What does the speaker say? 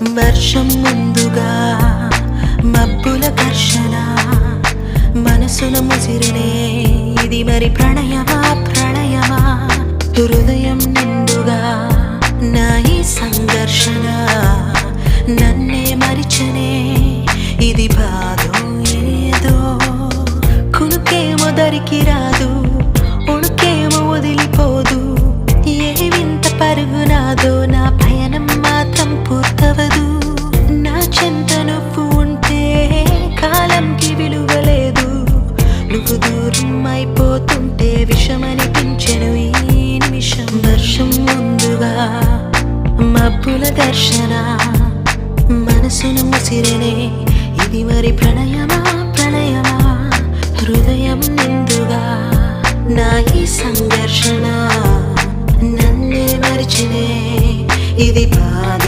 వర్షం ముందుగా మబ్బుల ఘర్షణ మనసున ముసిరినే ఇది మరి ప్రణయమా ప్రణయమా హృదయం నిండుగా నా ఈ సంఘర్షణ నన్నే మరిచనే ఇది బాధో ఏదో కునుకేమో దరికి రాదు ఉణుకేమో వదిలిపోదు ఏ వింత పరుగు నాదో నా పయనం మాత్రం పూర్తవదు నా చెంత నువ్వు ఉంటే కాలంకి విలువలేదు నువ్వు దూరం అయిపోతుంటే విషమనిపించెను ఈ నిమిషం వర్షం ముందుగా మబ్బుల ఘర్షణ మనసును ముసిరినే ఇది మరి ప్రణయమా ప్రణయమా హృదయం నిండుగా నా ఈ సంఘర్షణ నన్నే మరిచినే ఇది బాధ